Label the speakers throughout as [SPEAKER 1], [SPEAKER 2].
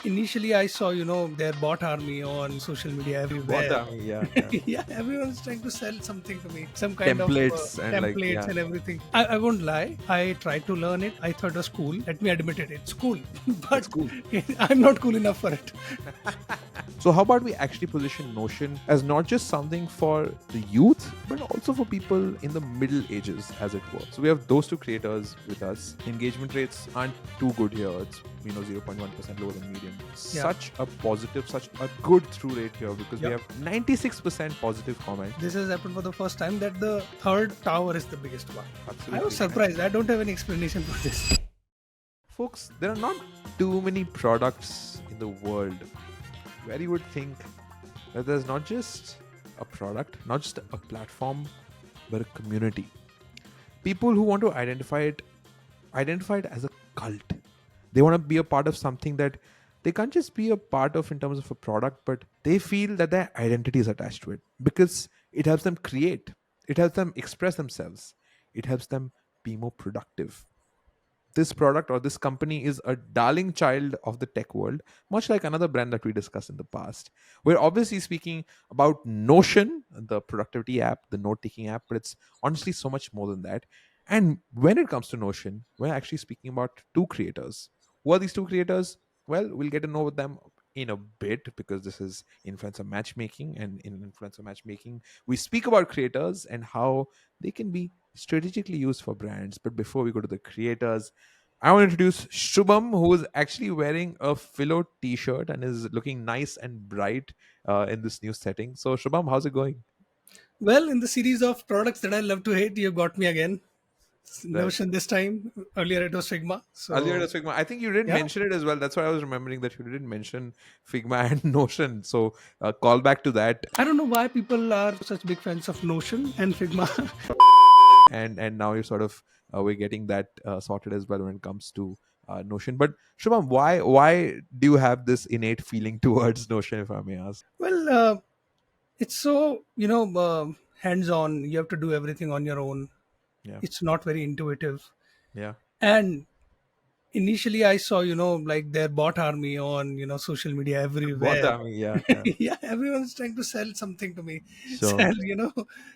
[SPEAKER 1] Initially, I saw, their bot army on social media
[SPEAKER 2] What
[SPEAKER 1] everywhere.
[SPEAKER 2] I mean, yeah.
[SPEAKER 1] Yeah, everyone's trying to sell something to me, some kind of
[SPEAKER 2] Templates and like,
[SPEAKER 1] templates
[SPEAKER 2] yeah,
[SPEAKER 1] and everything. I won't lie. I tried to learn it. I thought it was cool. Let me admit it. It's cool,
[SPEAKER 2] it's
[SPEAKER 1] but
[SPEAKER 2] cool.
[SPEAKER 1] I'm not cool enough for it.
[SPEAKER 2] So how about we actually position Notion as not just something for the youth, but also for people in the middle ages, as it were. So we have those two creators with us. Engagement rates aren't too good here. It's 0.1% lower than median.
[SPEAKER 1] Yeah,
[SPEAKER 2] Such a positive, such a good through rate here because we
[SPEAKER 1] yeah.
[SPEAKER 2] have 96% positive comment.
[SPEAKER 1] This has happened for the first time that the third tower is the biggest one. I was
[SPEAKER 2] Absolutely.
[SPEAKER 1] surprised. I don't have any explanation for this.
[SPEAKER 2] Folks, there are not too many products in the world where you would think that there's not just a product, not just a platform, but a community. People who want to identify it as a cult. They want to be a part of something that they can't just be a part of in terms of a product, but they feel that their identity is attached to it because it helps them create, it helps them express themselves, it helps them be more productive. This product or this company is a darling child of the tech world, much like another brand that we discussed in the past. We're obviously speaking about Notion, the productivity app, the note taking app, but it's honestly so much more than that. And when it comes to Notion, we're actually speaking about two creators. Who are these two creators? Well, we'll get to know them in a bit because this is influencer matchmaking. And in influencer matchmaking, we speak about creators and how they can be strategically used for brands. But before we go to the creators, I want to introduce Shubham, who is actually wearing a Phyllo t-shirt and is looking nice and bright in this new setting. So Shubham, how's it going?
[SPEAKER 1] Well, in the series of products that I love to hate, you got me again.
[SPEAKER 2] Right.
[SPEAKER 1] Notion this time. Earlier it was Figma.
[SPEAKER 2] Earlier it
[SPEAKER 1] So
[SPEAKER 2] was Figma. I think you didn't
[SPEAKER 1] yeah,
[SPEAKER 2] mention it as well. That's why I was remembering that you didn't mention Figma and Notion. So call back to that.
[SPEAKER 1] I don't know why people are such big fans of Notion and Figma.
[SPEAKER 2] And now you're sort of we're getting that sorted as well when it comes to Notion. But Shubham, why do you have this innate feeling towards Notion, if I may ask?
[SPEAKER 1] Well, it's so hands-on. You have to do everything on your own.
[SPEAKER 2] Yeah.
[SPEAKER 1] It's not very intuitive.
[SPEAKER 2] Yeah.
[SPEAKER 1] And initially, I saw like their bot army on social media
[SPEAKER 2] What
[SPEAKER 1] everywhere.
[SPEAKER 2] I mean, yeah, yeah.
[SPEAKER 1] Yeah, everyone's trying to sell something to me,
[SPEAKER 2] Sure.
[SPEAKER 1] sell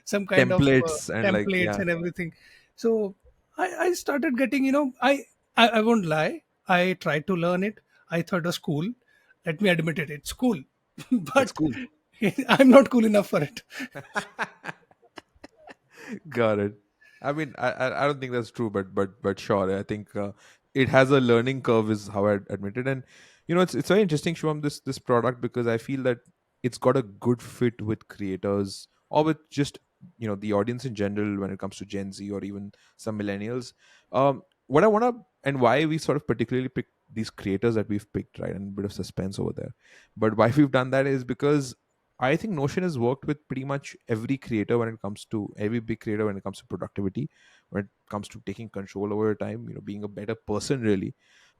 [SPEAKER 1] some kind of
[SPEAKER 2] Templates and like,
[SPEAKER 1] templates
[SPEAKER 2] yeah.
[SPEAKER 1] and everything. So I started getting I won't lie. I tried to learn it. I thought it was cool. Let me admit it. It's cool,
[SPEAKER 2] It's
[SPEAKER 1] but
[SPEAKER 2] cool.
[SPEAKER 1] I'm not cool enough for it.
[SPEAKER 2] Got it. I mean, I don't think that's true, but sure. I think it has a learning curve, is how I admit it. And it's very interesting, Shubham, this product, because I feel that it's got a good fit with creators or with just the audience in general when it comes to Gen Z or even some millennials. What I want to and why we sort of particularly picked these creators that we've picked, right, and a bit of suspense over there. But why we've done that is because I think Notion has worked with pretty much every creator when it comes to every big creator when it comes to productivity, when it comes to taking control over your time, being a better person really.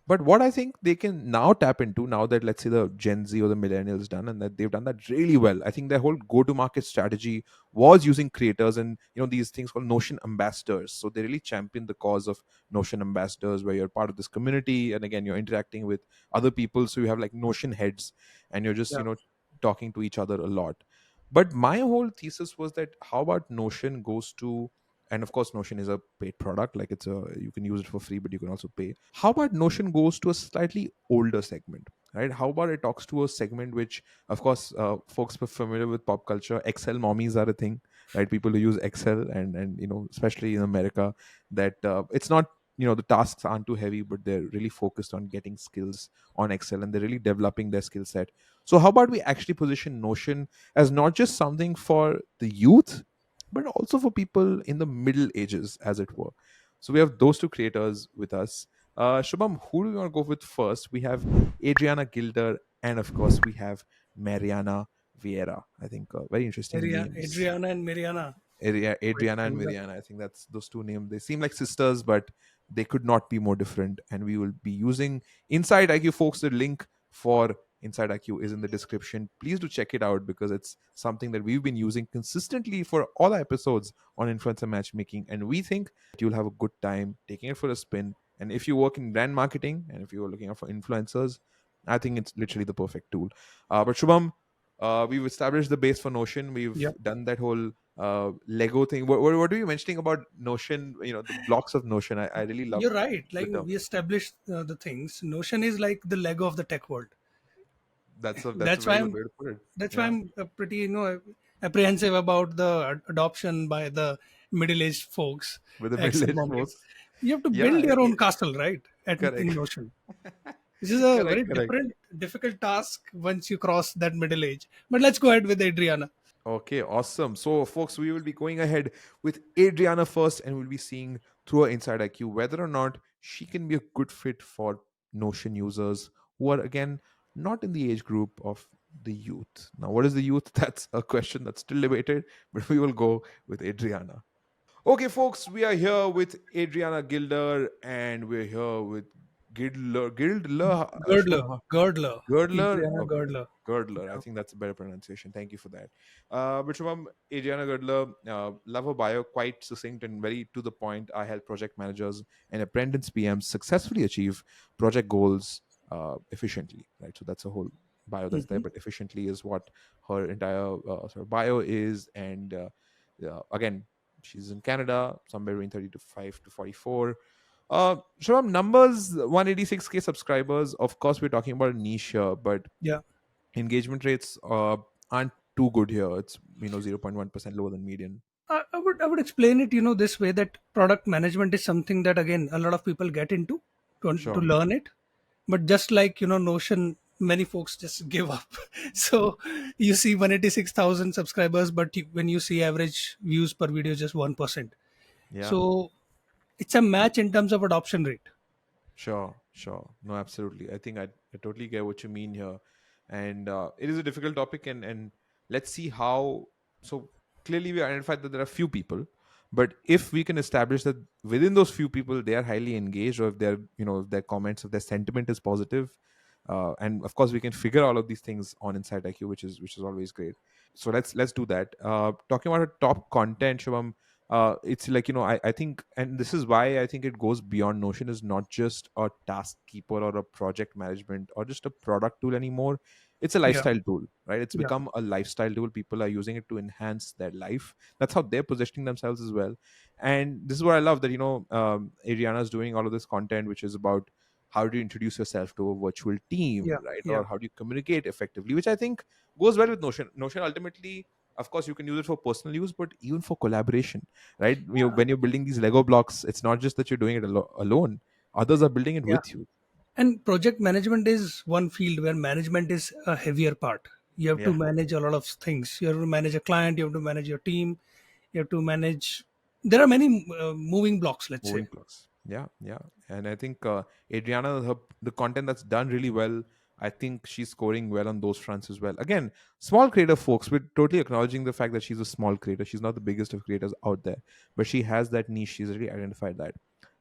[SPEAKER 2] But what I think they can now tap into, now that let's say the Gen Z or the millennials done and that they've done that really well. I think their whole go-to-market strategy was using creators and these things called Notion ambassadors. So they really champion the cause of Notion ambassadors, where you're part of this community and again you're interacting with other people. So you have like Notion heads and you're just
[SPEAKER 1] Yeah.
[SPEAKER 2] talking to each other a lot. But my whole thesis was that how about Notion goes to, and of course Notion is a paid product, like you can use it for free but you can also pay. How about Notion goes to a slightly older segment, right? How about it talks to a segment which, of course, folks are familiar with pop culture, Excel mommies are a thing, right? People who use Excel, and especially in America, that it's not, the tasks aren't too heavy, but they're really focused on getting skills on Excel and they're really developing their skill set. So how about we actually position Notion as not just something for the youth, but also for people in the middle ages, as it were. So we have those two creators with us. Shubham, who do we want to go with first? We have Adriana Gilder, and of course we have Mariana Vieira. I think very interesting names.
[SPEAKER 1] Adriana and Mariana. Quite
[SPEAKER 2] Adriana and
[SPEAKER 1] similar.
[SPEAKER 2] Mariana. I think that's those two names. They seem like sisters, but they could not be more different. And we will be using Inside IQ, folks. The link for Inside IQ is in the description. Please do check it out because it's something that we've been using consistently for all our episodes on influencer matchmaking. And we think that you'll have a good time taking it for a spin. And if you work in brand marketing and if you're looking out for influencers, I think it's literally the perfect tool. But Shubham, we've established the base for Notion. We've
[SPEAKER 1] Yeah,
[SPEAKER 2] done that whole Lego thing. What were you mentioning about Notion? The blocks of Notion. I really love
[SPEAKER 1] you're right.
[SPEAKER 2] the
[SPEAKER 1] Like
[SPEAKER 2] term.
[SPEAKER 1] we established the things. Notion is like the Lego of the tech world.
[SPEAKER 2] That's a
[SPEAKER 1] That's why
[SPEAKER 2] very good
[SPEAKER 1] I'm
[SPEAKER 2] way to put it.
[SPEAKER 1] that's why
[SPEAKER 2] Yeah,
[SPEAKER 1] I'm pretty apprehensive about the adoption by the middle-aged folks
[SPEAKER 2] with the
[SPEAKER 1] at some
[SPEAKER 2] middle-aged
[SPEAKER 1] moment.
[SPEAKER 2] folks.
[SPEAKER 1] You have to
[SPEAKER 2] Yeah,
[SPEAKER 1] build your own castle, right? In
[SPEAKER 2] correct,
[SPEAKER 1] Notion. This is a
[SPEAKER 2] correct,
[SPEAKER 1] very
[SPEAKER 2] correct.
[SPEAKER 1] difficult task once you cross that middle age. But let's go ahead with Adriana.
[SPEAKER 2] Okay, awesome. So, folks, we will be going ahead with Adriana first, and we'll be seeing through her inside IQ whether or not she can be a good fit for Notion users who are, again, not in the age group of the youth. Now, what is the youth? That's a question that's still debated, but we will go with Adriana. Okay, folks, we are here with Adriana Gilder, and we're here with
[SPEAKER 1] Girdler,
[SPEAKER 2] Shubham.
[SPEAKER 1] Girdler,
[SPEAKER 2] Girdler?
[SPEAKER 1] Adriana
[SPEAKER 2] Okay.
[SPEAKER 1] Girdler.
[SPEAKER 2] Girdler. I
[SPEAKER 1] Yeah.
[SPEAKER 2] think that's a better pronunciation. Thank you for that. But Shubham, Adriana Girdler, love her bio, quite succinct and very to the point. I help project managers and apprentice PMs successfully achieve project goals efficiently, right? So that's a whole bio that's there,
[SPEAKER 1] Mhm.
[SPEAKER 2] but efficiently is what her entire sort of bio is. And again, she's in Canada, somewhere between 35 to 44. Shubham, numbers 186K subscribers. Of course, we're talking about a niche here, but
[SPEAKER 1] Yeah.
[SPEAKER 2] engagement rates aren't too good here. It's 0.1% lower than median.
[SPEAKER 1] I would explain it, this way that product management is something that again a lot of people get into to
[SPEAKER 2] Sure.
[SPEAKER 1] learn it, but just like Notion, many folks just give up. So you see 186,000 subscribers, but when you see average views per video, just 1%.
[SPEAKER 2] Yeah.
[SPEAKER 1] So it's a match in terms of adoption rate.
[SPEAKER 2] Sure, sure. No, absolutely. I think I totally get what you mean here. And it is a difficult topic, and let's see how. So clearly, we identified that there are few people, but if we can establish that within those few people, they are highly engaged, or if they're, if their comments, if their sentiment is positive, and of course, we can figure all of these things on Insight IQ, which is always great. So let's do that. Talking about top content, Shubham, it's like, I think, and this is why I think it goes beyond. Notion is not just a task keeper or a project management or just a product tool anymore. It's a
[SPEAKER 1] Yeah,
[SPEAKER 2] lifestyle tool, right? It's
[SPEAKER 1] yeah,
[SPEAKER 2] become a lifestyle tool. People are using it to enhance their life. That's how they're positioning themselves as well. And this is what I love, that Ariana is doing all of this content which is about how do you introduce yourself to a virtual team,
[SPEAKER 1] yeah,
[SPEAKER 2] right?
[SPEAKER 1] yeah,
[SPEAKER 2] Or how do you communicate effectively, which I think goes well with Notion ultimately. Of course, you can use it for personal use, but even for collaboration, right? When you're building these Lego blocks, it's not just that you're doing it alone. Others are building it
[SPEAKER 1] yeah.
[SPEAKER 2] with you.
[SPEAKER 1] And project management is one field where management is a heavier part. You have to
[SPEAKER 2] Yeah,
[SPEAKER 1] manage a lot of things. You have to manage a client, you have to manage your team, you have to manage. There are many moving blocks, let's say.
[SPEAKER 2] moving blocks. Yeah, yeah. And I think Adriana, the content that's done really well, I think she's scoring well on those fronts as well. Again, small creator folks, we're totally acknowledging the fact that she's a small creator. She's not the biggest of creators out there, but she has that niche. She's really identified that,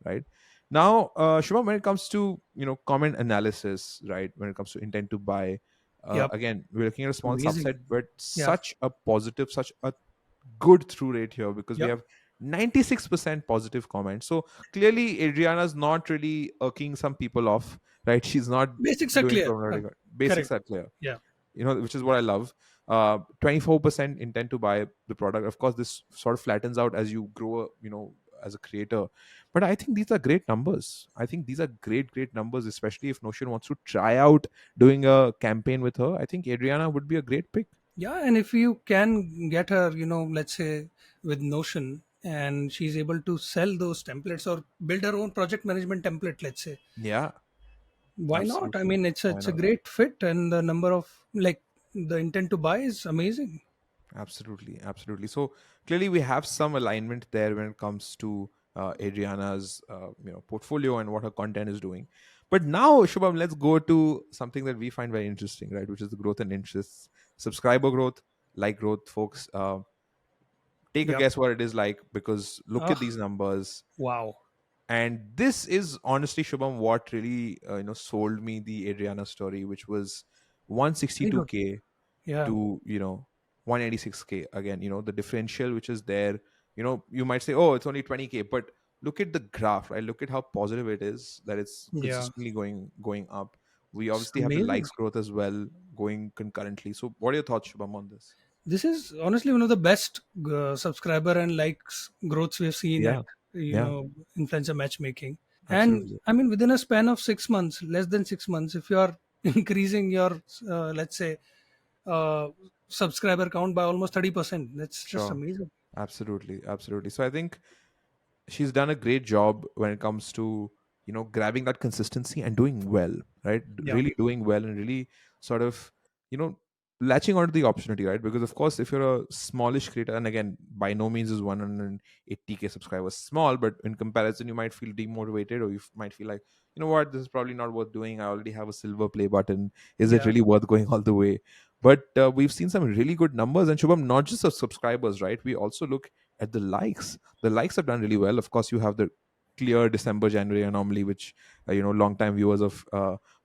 [SPEAKER 2] right? Now, Shubham, when it comes to comment analysis, right? When it comes to intent to buy,
[SPEAKER 1] Yep,
[SPEAKER 2] again, we're looking at a small
[SPEAKER 1] amazing.
[SPEAKER 2] subset, but
[SPEAKER 1] Yeah,
[SPEAKER 2] such a positive, such a good through rate here, because we
[SPEAKER 1] yep.
[SPEAKER 2] have 96% positive comments. So clearly, Adriana's not really irking some people off, right? She's not
[SPEAKER 1] Basics are
[SPEAKER 2] doing
[SPEAKER 1] clear.
[SPEAKER 2] problematic. Basics
[SPEAKER 1] Correct.
[SPEAKER 2] are clear,
[SPEAKER 1] Yeah,
[SPEAKER 2] which is what I love. 24% intent to buy the product. Of course, this sort of flattens out as you grow, as a creator. But I think these are great numbers. I think these are great numbers, especially if Notion wants to try out doing a campaign with her. I think Adriana would be a great pick.
[SPEAKER 1] yeah. And if you can get her, let's say with Notion, and she's able to sell those templates or build her own project management template, let's say,
[SPEAKER 2] Yeah,
[SPEAKER 1] why not? I
[SPEAKER 2] absolutely.
[SPEAKER 1] mean,
[SPEAKER 2] Why
[SPEAKER 1] it's a
[SPEAKER 2] not?
[SPEAKER 1] great fit, and the number of like the intent to buy is amazing.
[SPEAKER 2] Absolutely, absolutely. So clearly, we have some alignment there when it comes to Adriana's portfolio and what her content is doing. But now, Shubham, let's go to something that we find very interesting, right? Which is the growth and interests, subscriber growth, like growth, folks. Take a
[SPEAKER 1] Yep.
[SPEAKER 2] guess what it is like, because look at
[SPEAKER 1] Oh,
[SPEAKER 2] these numbers.
[SPEAKER 1] wow.
[SPEAKER 2] And this is honestly, Shubham, what really sold me the Adriana story, which was
[SPEAKER 1] Very good.
[SPEAKER 2] 162K
[SPEAKER 1] Yeah.
[SPEAKER 2] to 186K. Again, the differential which is there. You might say, oh, it's only 20K, but look at the graph, right? Look at how positive it is, that it's
[SPEAKER 1] Yeah.
[SPEAKER 2] consistently going up. We
[SPEAKER 1] It's
[SPEAKER 2] obviously have the
[SPEAKER 1] amazing.
[SPEAKER 2] likes growth as well going concurrently. So what are your thoughts, Shubham, on this?
[SPEAKER 1] This is honestly one of the best subscriber and likes growths we've seen at
[SPEAKER 2] Yeah,
[SPEAKER 1] you
[SPEAKER 2] yeah,
[SPEAKER 1] know influencer matchmaking. And
[SPEAKER 2] absolutely.
[SPEAKER 1] I mean, within a span of 6 months, less than 6 months, if you are increasing your let's say uh, subscriber count by almost 30%, that's just
[SPEAKER 2] Sure.
[SPEAKER 1] amazing.
[SPEAKER 2] Absolutely, absolutely. So I think she's done a great job when it comes to, grabbing that consistency and doing well, right?
[SPEAKER 1] Yeah,
[SPEAKER 2] Really doing well and really sort of, you know latching onto the opportunity, right? Because of course, if you're a smallish creator, and again, by no means is 180K subscribers small, but in comparison you might feel demotivated, or you might feel like, you know what, this is probably not worth doing. I already have a silver play button. Is it
[SPEAKER 1] yeah.
[SPEAKER 2] really worth going all the way? But we've seen some really good numbers, and Shubham, not just of subscribers, right? We also look at the likes have done really well. Of course, you have the clear December January anomaly, which long time viewers of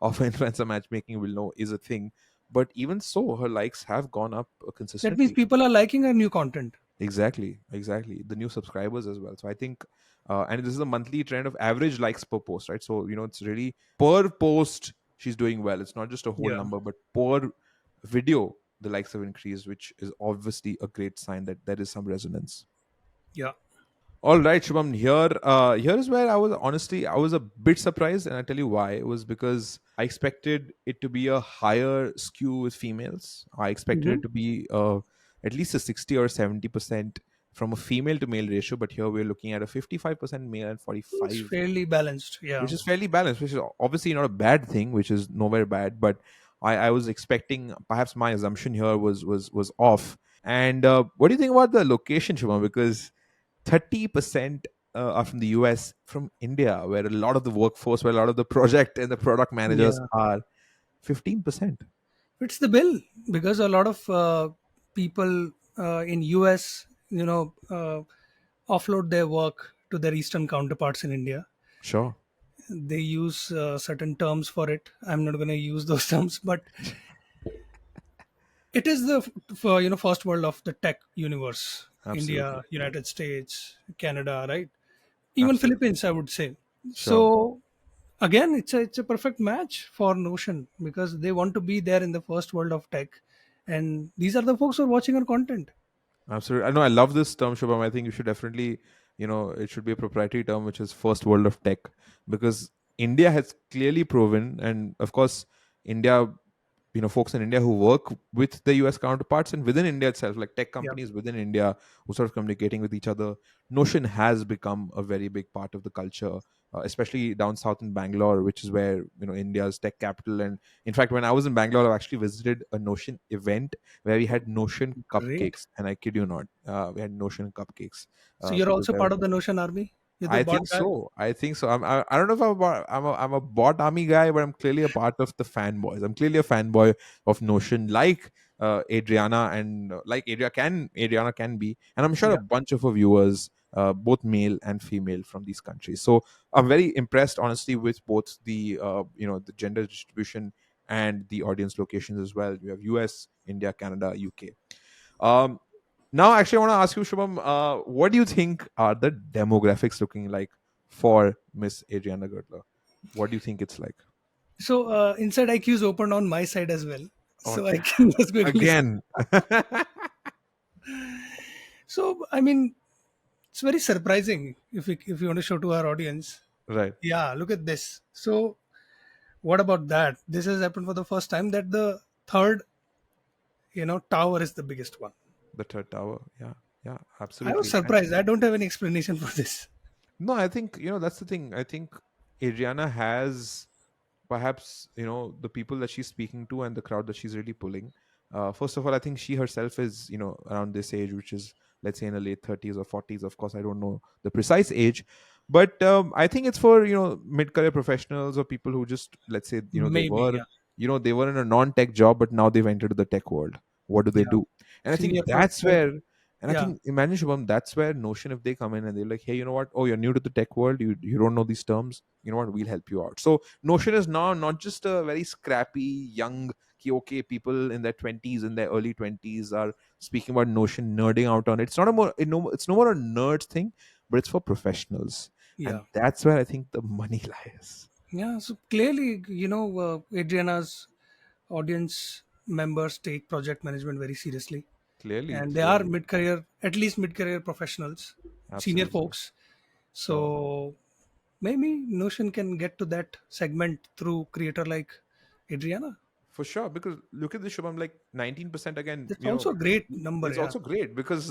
[SPEAKER 2] influencer matchmaking will know is a thing. But even so, her likes have gone up
[SPEAKER 1] That means
[SPEAKER 2] consistently.
[SPEAKER 1] people are liking our new content.
[SPEAKER 2] Exactly, the new subscribers as well. So I think, and this is a monthly trend of average likes per post, right? So it's really per post she's doing well. It's not just a whole
[SPEAKER 1] Yeah,
[SPEAKER 2] number, but per video the likes have increased, which is obviously a great sign that there is some resonance.
[SPEAKER 1] yeah.
[SPEAKER 2] All right, Shubham. Here is where I was a bit surprised, and I tell you why. It was because I expected it to be a higher skew with females. I expected
[SPEAKER 1] Hmm.
[SPEAKER 2] it to be at least a 60 or 70% from a female to male ratio, but here we're looking at a 55% male and
[SPEAKER 1] It's
[SPEAKER 2] 45,
[SPEAKER 1] fairly balanced. Yeah,
[SPEAKER 2] which is fairly balanced, which is obviously not a bad thing, which is nowhere bad. But I was expecting, perhaps my assumption here was off. And what do you think about the location, Shubham? Because 30% are from the US, from India, where a lot of the workforce, where a lot of the project and the product managers
[SPEAKER 1] yeah.
[SPEAKER 2] are. 15%.
[SPEAKER 1] Fits the bill because a lot of people in US, offload their work to their eastern counterparts in India.
[SPEAKER 2] Sure.
[SPEAKER 1] They use certain terms for it. I'm not going to use those terms, but it is the for first world of the tech universe.
[SPEAKER 2] Absolutely.
[SPEAKER 1] India, United States, Canada, right? Even
[SPEAKER 2] Absolutely.
[SPEAKER 1] Philippines, I would say.
[SPEAKER 2] Sure.
[SPEAKER 1] So again, it's a perfect match for Notion because they want to be there in the first world of tech, and these are the folks who are watching our content.
[SPEAKER 2] Absolutely. I know I love this term, Shubham. I think you should definitely, it should be a proprietary term, which is first world of tech, because India has clearly proven, and of course, India, folks in India who work with the US counterparts and within India itself, like tech
[SPEAKER 1] Yeah,
[SPEAKER 2] companies within India who sort of communicating with each other. Notion has become a very big part of the culture, especially down south in Bangalore, which is where India's tech capital. And in fact, when I was in Bangalore, I actually visited a Notion event where we had Notion
[SPEAKER 1] great.
[SPEAKER 2] cupcakes, and I kid you not, we had Notion cupcakes.
[SPEAKER 1] So you're
[SPEAKER 2] People
[SPEAKER 1] also
[SPEAKER 2] there.
[SPEAKER 1] part of the Notion army. You're the
[SPEAKER 2] I
[SPEAKER 1] bot
[SPEAKER 2] think
[SPEAKER 1] guy.
[SPEAKER 2] so. I think so. I don't know if I'm a bot army guy, but I'm clearly a part of the fanboys. I'm clearly a fanboy of Notion, like Adriana, and like Adriana can be, and I'm sure a
[SPEAKER 1] Yeah,
[SPEAKER 2] bunch of our viewers, both male and female from these countries. So I'm very impressed, honestly, with both the gender distribution and the audience locations as well. You have US, India, Canada, UK. Um, Now, actually, I want to ask you, Shubham, what do you think are the demographics looking like for Miss Adriana Gertler? What do you think it's like?
[SPEAKER 1] so inside IQ is open on my side as well,
[SPEAKER 2] Oh,
[SPEAKER 1] so I can just quickly.
[SPEAKER 2] again.
[SPEAKER 1] So I mean, it's very surprising if you want to show to our audience.
[SPEAKER 2] Right.
[SPEAKER 1] Yeah, look at this. So what about that? This has happened for the first time that the third tower is the biggest one.
[SPEAKER 2] The third tower. Yeah. Yeah,
[SPEAKER 1] I was
[SPEAKER 2] absolutely.
[SPEAKER 1] surprised. I don't have any explanation for this.
[SPEAKER 2] No, I think, that's the thing. I think Adriana has perhaps, the people that she's speaking to and the crowd that she's really pulling. First of all, I think she herself is, around this age, which is, let's say, in the late 30s or 40s. Of course, I don't know the precise age, but I think it's for, mid-career professionals or people who just, let's say,
[SPEAKER 1] Maybe, yeah,
[SPEAKER 2] they were in a non-tech job, but now they've entered the tech world. What do they
[SPEAKER 1] yeah.
[SPEAKER 2] do? And I think
[SPEAKER 1] Senior
[SPEAKER 2] that's
[SPEAKER 1] professional.
[SPEAKER 2] where, and I
[SPEAKER 1] Yeah,
[SPEAKER 2] think, imagine, Shubham, that's where Notion, if they come in and they're like, hey, you know what? Oh, you're new to the tech world. You don't know these terms. You know what? We'll help you out. So Notion is now not just a very scrappy, young, okay, people in their 20s, in their early 20s are speaking about Notion, nerding out on it. It's not a more, it's no more a nerd thing, but it's for professionals.
[SPEAKER 1] yeah.
[SPEAKER 2] And that's where I think the money lies.
[SPEAKER 1] Yeah, so clearly, Adriana's audience members take project management very seriously,
[SPEAKER 2] Clearly,
[SPEAKER 1] and they are
[SPEAKER 2] clearly,
[SPEAKER 1] mid-career, at least mid-career professionals, senior
[SPEAKER 2] absolutely.
[SPEAKER 1] folks.
[SPEAKER 2] Sure.
[SPEAKER 1] So maybe Notion can get to that segment through creator like Adriana.
[SPEAKER 2] For sure, because look at this, Shubham, like 19% again,
[SPEAKER 1] That's also a great number.
[SPEAKER 2] it's
[SPEAKER 1] Yeah.
[SPEAKER 2] also great because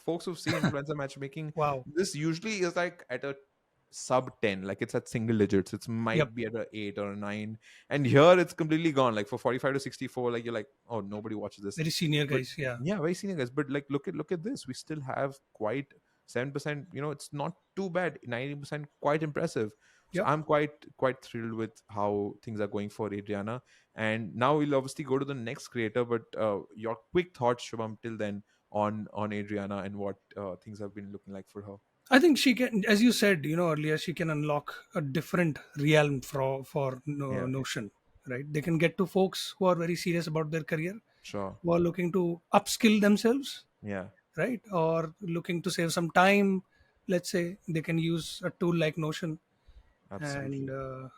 [SPEAKER 2] folks who've seen influencer matchmaking,
[SPEAKER 1] Wow.
[SPEAKER 2] this usually is like at a sub 10, like it's at single digits. It
[SPEAKER 1] Yep.
[SPEAKER 2] might be at a 8 or a 9, and here it's completely gone. Like for 45 to 64, like you're like, oh, nobody watches this.
[SPEAKER 1] Very senior
[SPEAKER 2] But
[SPEAKER 1] guys. Yeah.
[SPEAKER 2] yeah, very senior guys. But like look at this, we still have quite 7%. It's not too bad. 90% quite impressive. So
[SPEAKER 1] Yep.
[SPEAKER 2] I'm quite thrilled with how things are going for Adriana. And now we'll obviously go to the next creator, but your quick thoughts, Shubham, till then on Adriana and what things have been looking like for her.
[SPEAKER 1] I think she can, as you said, earlier, she can unlock a different realm for
[SPEAKER 2] Yeah,
[SPEAKER 1] Notion, right? They can get to folks who are very serious about their career,
[SPEAKER 2] sure.
[SPEAKER 1] who are looking to upskill themselves,
[SPEAKER 2] Yeah,
[SPEAKER 1] right? Or looking to save some time. Let's say they can use a tool like Notion, and
[SPEAKER 2] absolutely.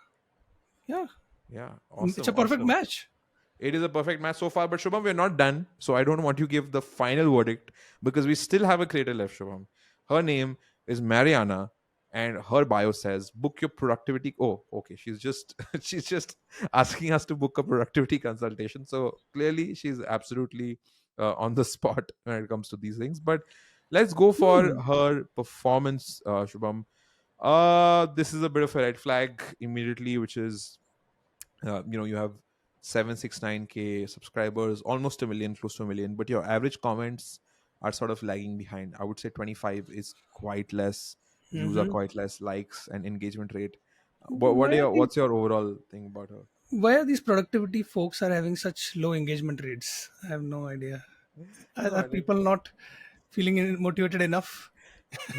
[SPEAKER 1] yeah,
[SPEAKER 2] Yeah,
[SPEAKER 1] it's
[SPEAKER 2] awesome,
[SPEAKER 1] a perfect
[SPEAKER 2] awesome.
[SPEAKER 1] match.
[SPEAKER 2] It is a perfect match so far, but Shubham, we're not done. So I don't want you to give the final verdict because we still have a creator left, Shubham. Her name is Mariana, and her bio says, "Book your productivity." Oh, okay. She's just she's just asking us to book a productivity consultation. So clearly, she's absolutely on the spot when it comes to these things. But let's go for
[SPEAKER 1] Hmm.
[SPEAKER 2] her performance, Shubham. This is a bit of a red flag immediately, which is you have 769K subscribers, almost a million, close to a million, but your average comments are sort of lagging behind. I would say 25 is quite less, views are
[SPEAKER 1] Hmm.
[SPEAKER 2] quite less, likes and engagement rate.
[SPEAKER 1] Why are these
[SPEAKER 2] What's your overall thing about her?
[SPEAKER 1] why are these productivity folks are having such low engagement rates? I have no idea.
[SPEAKER 2] No,
[SPEAKER 1] Are people not feeling motivated enough?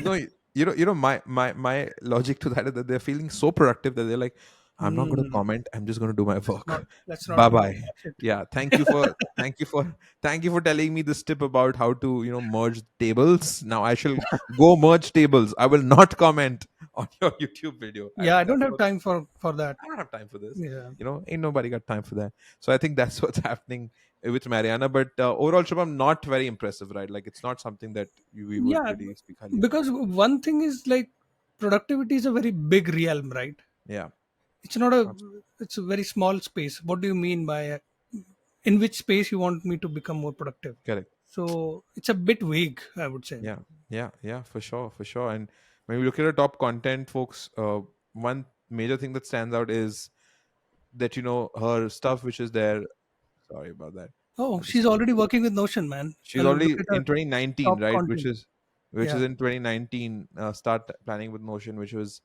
[SPEAKER 2] no, my logic to that is that they're feeling so productive that they're like, I'm not going to
[SPEAKER 1] Hmm.
[SPEAKER 2] comment, I'm just going to do my work.
[SPEAKER 1] Let's not
[SPEAKER 2] Bye
[SPEAKER 1] comment
[SPEAKER 2] bye.
[SPEAKER 1] much. It.
[SPEAKER 2] Yeah, thank you for telling me this tip about how to merge tables. Now I shall go merge tables. I will not comment on your YouTube video. I
[SPEAKER 1] Yeah, I
[SPEAKER 2] think
[SPEAKER 1] don't
[SPEAKER 2] that's
[SPEAKER 1] have
[SPEAKER 2] what
[SPEAKER 1] time for that.
[SPEAKER 2] I don't have time for this.
[SPEAKER 1] Yeah.
[SPEAKER 2] Ain't nobody got time for that. So I think that's what's happening with Mariana. But overall, Shubham, not very impressive, right? Like it's not something that we would
[SPEAKER 1] Yeah,
[SPEAKER 2] really speak highly about.
[SPEAKER 1] because one thing is like productivity is a very big realm, right?
[SPEAKER 2] Yeah,
[SPEAKER 1] It's not a
[SPEAKER 2] abs-
[SPEAKER 1] it's a very small space. What do you mean by in which space you want me to become more productive?
[SPEAKER 2] correct.
[SPEAKER 1] So it's a bit vague, I would say.
[SPEAKER 2] Yeah, yeah, for sure, for sure. And when we look at the top content, folks, one major thing that stands out is that her stuff, which is there. Sorry about that.
[SPEAKER 1] Oh,
[SPEAKER 2] I
[SPEAKER 1] she's
[SPEAKER 2] just
[SPEAKER 1] already working with Notion, man.
[SPEAKER 2] She's
[SPEAKER 1] Well, look
[SPEAKER 2] already
[SPEAKER 1] at her
[SPEAKER 2] in 2019,
[SPEAKER 1] top
[SPEAKER 2] right? which
[SPEAKER 1] content.
[SPEAKER 2] is which is
[SPEAKER 1] Yeah,
[SPEAKER 2] in 2019, start planning with Notion, which was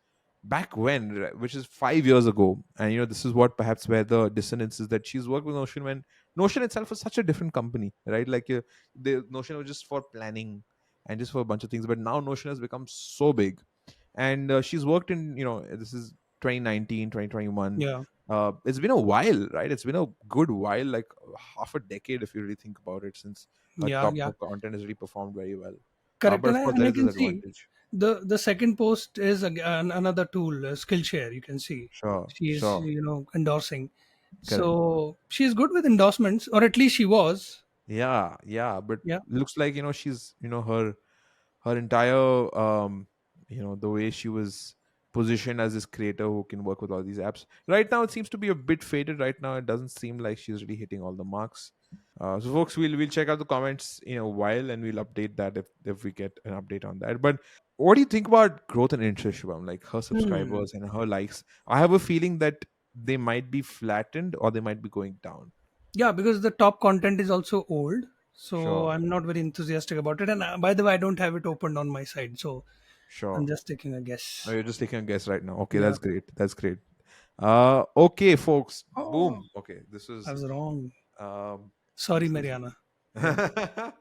[SPEAKER 2] back when, right, which is 5 years ago. And this is what perhaps where the dissonance is, that she's worked with Notion when Notion itself was such a different company, right? Like the Notion was just for planning and just for a bunch of things, but now Notion has become so big. And she's worked in, this is 2019, 2021.
[SPEAKER 1] yeah,
[SPEAKER 2] It's been a while, right? It's been a good while, like half a decade if you really think about it, since her
[SPEAKER 1] yeah,
[SPEAKER 2] top
[SPEAKER 1] yeah.
[SPEAKER 2] content has really performed very well.
[SPEAKER 1] Correct.
[SPEAKER 2] But
[SPEAKER 1] And
[SPEAKER 2] of
[SPEAKER 1] I,
[SPEAKER 2] course
[SPEAKER 1] and
[SPEAKER 2] there
[SPEAKER 1] I
[SPEAKER 2] is this
[SPEAKER 1] can see
[SPEAKER 2] advantage.
[SPEAKER 1] the second post is another tool, Skillshare. You can see
[SPEAKER 2] Sure,
[SPEAKER 1] she is
[SPEAKER 2] sure.
[SPEAKER 1] endorsing.
[SPEAKER 2] Correct.
[SPEAKER 1] So she's good with endorsements, or at least she was.
[SPEAKER 2] Yeah, yeah, but
[SPEAKER 1] Yeah,
[SPEAKER 2] looks like she's her entire the way she was positioned as this creator who can work with all these apps right now, it seems to be a bit faded. Right now it doesn't seem like she's really hitting all the marks. So folks, we'll check out the comments in a while, and we'll update that if we get an update on that. But what do you think about growth and interest, Shubham? Like her
[SPEAKER 1] hmm.
[SPEAKER 2] subscribers and her likes, I have a feeling that they might be flattened or they might be going down.
[SPEAKER 1] Yeah, because the top content is also old, so
[SPEAKER 2] Sure,
[SPEAKER 1] I'm not very enthusiastic about it. And by the way, I don't have it opened on my side, so I'm
[SPEAKER 2] sure.
[SPEAKER 1] just taking a
[SPEAKER 2] Oh,
[SPEAKER 1] guess.
[SPEAKER 2] you're just taking a guess right now. Okay,
[SPEAKER 1] Yeah.
[SPEAKER 2] that's great. That's great. Okay, folks.
[SPEAKER 1] Oh,
[SPEAKER 2] Boom. Okay, this
[SPEAKER 1] I
[SPEAKER 2] was
[SPEAKER 1] was wrong.
[SPEAKER 2] um,
[SPEAKER 1] Sorry,
[SPEAKER 2] this was.
[SPEAKER 1] Mariana. Yeah.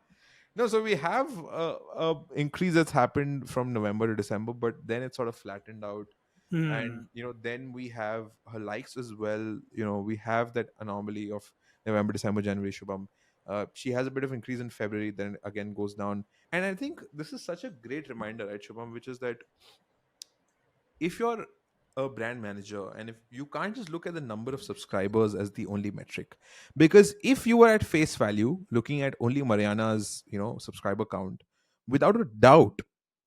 [SPEAKER 2] No, so we have a increase that's happened from November to December, but then it sort of flattened out.
[SPEAKER 1] Hmm.
[SPEAKER 2] And then we have her likes as well. We have that anomaly of November, December, January, Shubham. She has a bit of increase in February, then again goes down. And I think this is such a great reminder, right, Shubham, which is that if you're a brand manager, and if you can't just look at the number of subscribers as the only metric, because if you were at face value looking at only Mariana's, subscriber count, without a doubt,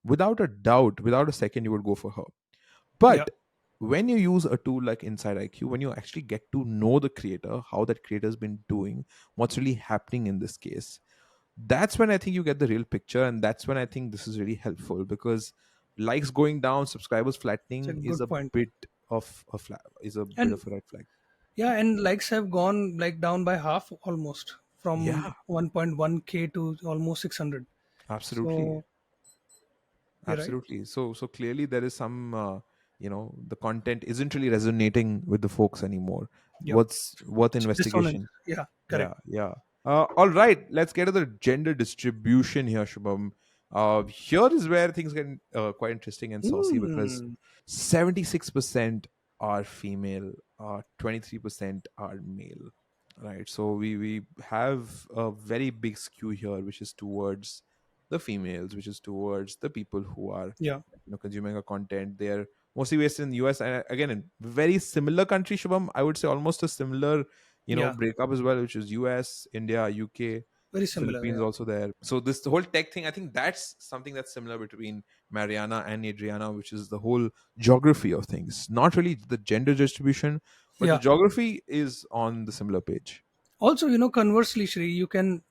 [SPEAKER 2] without a second, you would go for her.
[SPEAKER 1] Yeah,
[SPEAKER 2] But when you use a tool like insightIQ, when you actually get to know the creator, how that creator's been doing, what's really happening in this case, that's when I think you get the real picture, and that's when I think this is really helpful, because likes going down, subscribers
[SPEAKER 1] it's a
[SPEAKER 2] flattening is
[SPEAKER 1] good
[SPEAKER 2] a
[SPEAKER 1] point.
[SPEAKER 2] bit of
[SPEAKER 1] And
[SPEAKER 2] a red flag.
[SPEAKER 1] yeah, and likes have gone like down by half almost, from
[SPEAKER 2] Yeah,
[SPEAKER 1] 1.1k to almost 600.
[SPEAKER 2] absolutely.
[SPEAKER 1] So you're right.
[SPEAKER 2] Absolutely. So clearly there is some, the content isn't really resonating with the folks anymore.
[SPEAKER 1] Yep.
[SPEAKER 2] What's worth
[SPEAKER 1] It's dissonance.
[SPEAKER 2] investigation?
[SPEAKER 1] Yeah,
[SPEAKER 2] Yeah,
[SPEAKER 1] correct.
[SPEAKER 2] yeah. All right, let's get to the gender distribution here, Shubham. Here is where things get quite interesting and saucy, because
[SPEAKER 1] Hmm.
[SPEAKER 2] 76% are female, 23% are male. Right. So we have a very big skew here, which is towards the females, which is towards the people who are,
[SPEAKER 1] Yeah,
[SPEAKER 2] consuming a content. They're mostly based in the US, and again in very similar country, Shubham. I would say almost a similar,
[SPEAKER 1] yeah,
[SPEAKER 2] breakup as well, which is US, India, UK,
[SPEAKER 1] very similar.
[SPEAKER 2] Philippines
[SPEAKER 1] Yeah,
[SPEAKER 2] also there. So this the whole tech thing, I think that's something that's similar between Mariana and Adriana, which is the whole geography of things. Not really the gender distribution, but the
[SPEAKER 1] yeah.
[SPEAKER 2] geography is on the similar page.
[SPEAKER 1] Also, conversely, Shri, you can,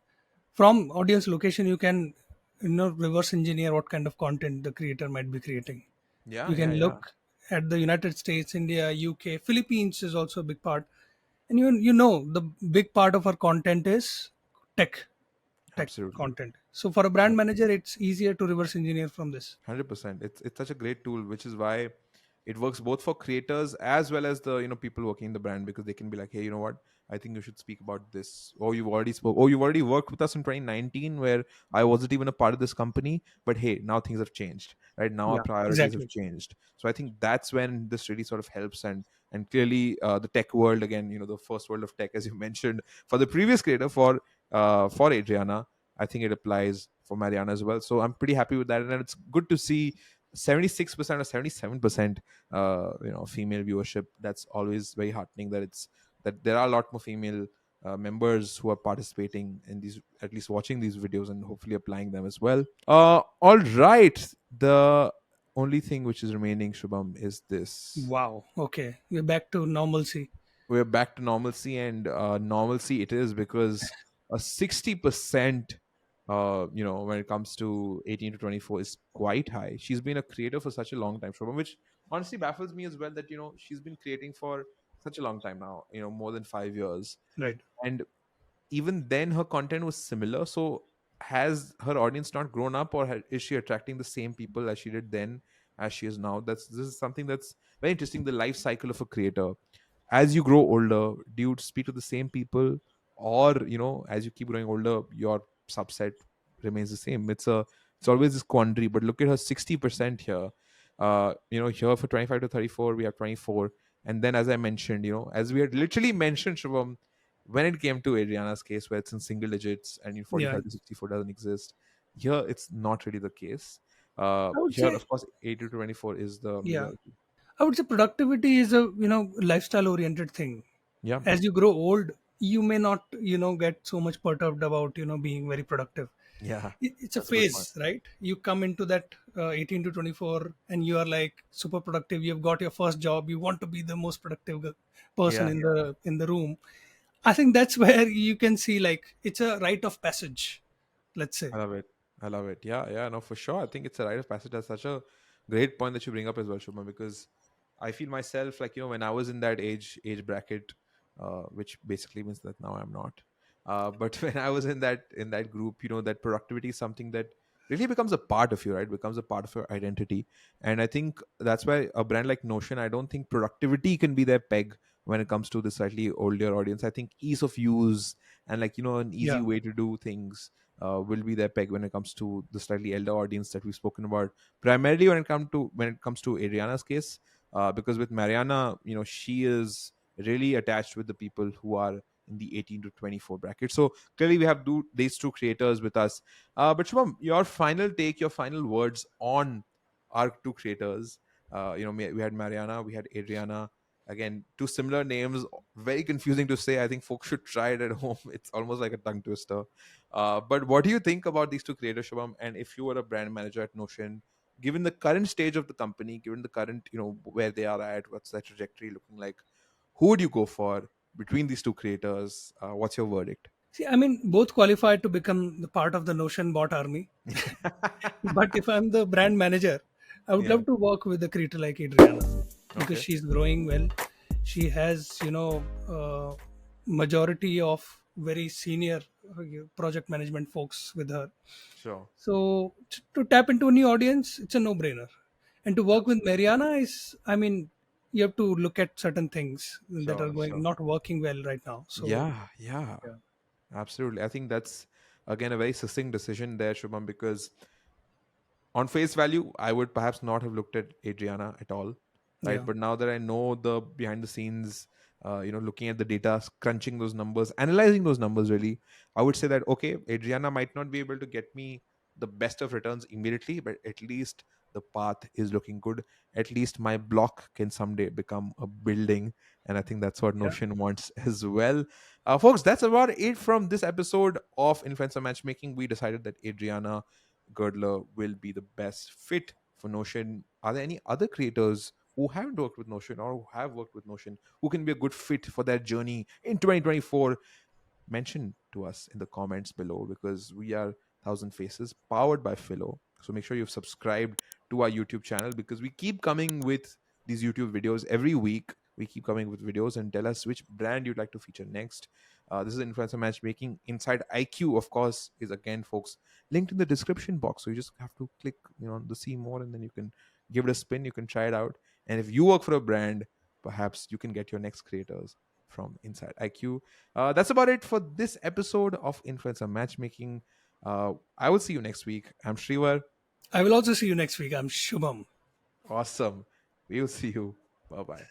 [SPEAKER 1] from audience location, you can, reverse engineer what kind of content the creator might be creating.
[SPEAKER 2] Yeah,
[SPEAKER 1] You
[SPEAKER 2] yeah,
[SPEAKER 1] can
[SPEAKER 2] yeah.
[SPEAKER 1] look at the United States, India, UK, Philippines is also a big part, and you know the big part of our content is tech, tech
[SPEAKER 2] Absolutely.
[SPEAKER 1] content. So for a brand manager, it's easier to reverse engineer from this.
[SPEAKER 2] 100%. It's such a great tool, which is why it works both for creators as well as the, people working in the brand, because they can be like, hey, you know what, I think you should speak about this, or you've already worked with us in 2019 where I wasn't even a part of this company, but hey, now things have changed, right? Now our
[SPEAKER 1] Yeah,
[SPEAKER 2] priorities have
[SPEAKER 1] exactly.
[SPEAKER 2] changed. So I think that's when this really sort of helps. And clearly, the tech world, again, the first world of tech, as you mentioned, for the previous creator, for Adriana, I think it applies for Mariana as well. So I'm pretty happy with that, and it's good to see 76% or 77%, female viewership. That's always very heartening. That there are a lot more female members who are participating in these, at least watching these videos, and hopefully applying them as well. All right. The only thing which is remaining, Shubham, is this:
[SPEAKER 1] Wow. Okay, we're back to normalcy.
[SPEAKER 2] we're back to normalcy, and normalcy it is, because a 60%, when it comes to 18 to 24, is quite high. She's been a creator for such a long time, Shobha, which honestly baffles me as well, that she's been creating for such a long time now, more than 5 years.
[SPEAKER 1] Right.
[SPEAKER 2] And even then her content was similar. So has her audience not grown up, or is she attracting the same people as she did then as she is now? This is something that's very interesting, the life cycle of a creator. As you grow older, do you speak to the same people, or as you keep growing older, your subset remains the same? It's always this quandary. But look at her 60% here. Here for 25 to 34 we have 24. And then, as I mentioned, as we had literally mentioned, Shubham, when it came to Adriana's case, where it's in single digits and in
[SPEAKER 1] Yeah,
[SPEAKER 2] 45 to 64 doesn't exist, here it's not really the case.
[SPEAKER 1] I would
[SPEAKER 2] Here,
[SPEAKER 1] say.
[SPEAKER 2] of course, 80 to 24 is the
[SPEAKER 1] Yeah,
[SPEAKER 2] majority.
[SPEAKER 1] I would say productivity is a lifestyle oriented thing.
[SPEAKER 2] Yeah,
[SPEAKER 1] As you grow old, you may not get so much perturbed about being very productive.
[SPEAKER 2] yeah,
[SPEAKER 1] It's a
[SPEAKER 2] that's a good point.
[SPEAKER 1] phase, right? You come into that 18 to 24, and you are like super productive. You've got your first job. You want to be the most productive person
[SPEAKER 2] Yeah,
[SPEAKER 1] in the room. I think that's where you can see, like, it's a rite of passage, let's say.
[SPEAKER 2] I love it. I love it. Yeah, yeah, no, for sure. I think it's a rite of passage. That's such a great point that you bring up as well, Shubham, because I feel myself like, when I was in that age bracket, which basically means that now I'm not. But when I was in that group, that productivity is something that really becomes a part of you, right? Becomes a part of your identity. And I think that's why a brand like Notion, I don't think productivity can be their peg when it comes to the slightly older audience. I think ease of use, and like, an easy
[SPEAKER 1] Yeah,
[SPEAKER 2] way to do things will be their peg when it comes to the slightly elder audience that we've spoken about. Primarily when it comes to Adriana's case, because with Mariana, she is really attached with the people who are in the 18 to 24 bracket. So clearly we have these two creators with us. But Shubham, your final take, your final words on our two creators. We had Mariana, we had Adriana. Again, two similar names, very confusing to say. I think folks should try it at home. It's almost like a tongue twister. But what do you think about these two creators, Shubham? And if you were a brand manager at Notion, given the current stage of the company, given the current, where they are at, what's their trajectory looking like, who would you go for between these two creators? What's your verdict?
[SPEAKER 1] See, I mean, both qualified to become the part of the Notion bot army. But if I'm the brand manager, I would
[SPEAKER 2] Yeah.
[SPEAKER 1] love to work with a creator like Adriana because
[SPEAKER 2] Okay.
[SPEAKER 1] she's growing well. She has, majority of very senior project management folks with her.
[SPEAKER 2] Sure.
[SPEAKER 1] So to tap into a new audience, it's a no-brainer. And to work with
[SPEAKER 2] Absolutely.
[SPEAKER 1] Mariana is, I mean, you have to look at certain things that are
[SPEAKER 2] Sure.
[SPEAKER 1] going
[SPEAKER 2] Sure.
[SPEAKER 1] not working well right now. So
[SPEAKER 2] Yeah. Yeah.
[SPEAKER 1] yeah,
[SPEAKER 2] Absolutely. I think that's again a very succinct decision there, Shubham, because on face value, I would perhaps not have looked at Adriana at all, right?
[SPEAKER 1] yeah,
[SPEAKER 2] But now that I know the behind the scenes, looking at the data, crunching those numbers, analyzing those numbers, really, I would say that okay, Adriana might not be able to get me the best of returns immediately, but at least the path is looking good. At least my block can someday become a building, and I think that's what
[SPEAKER 1] yeah.
[SPEAKER 2] Notion wants as well. Folks, that's about it from this episode of Influencer Matchmaking. We decided that Adriana Girdler will be the best fit for Notion. Are there any other creators who haven't worked with Notion or who have worked with Notion who can be a good fit for their journey in 2024? Mention to us in the comments below, because we are Thousand Faces powered by Phyllo. So make sure you've subscribed to our YouTube channel, because we keep coming with these YouTube videos every week. We keep coming with videos, and tell us which brand you'd like to feature next. This is Influencer Matchmaking. Inside IQ, of course, is again, folks, linked in the description box. So you just have to click, on the see more, and then you can give it a spin. You can try it out. And if you work for a brand, perhaps you can get your next creators from Inside IQ. That's about it for this episode of Influencer Matchmaking. I will see you next week. I'm Shreevar.
[SPEAKER 1] I will also see you next week. I'm Shubham.
[SPEAKER 2] Awesome. We will see you. Bye bye.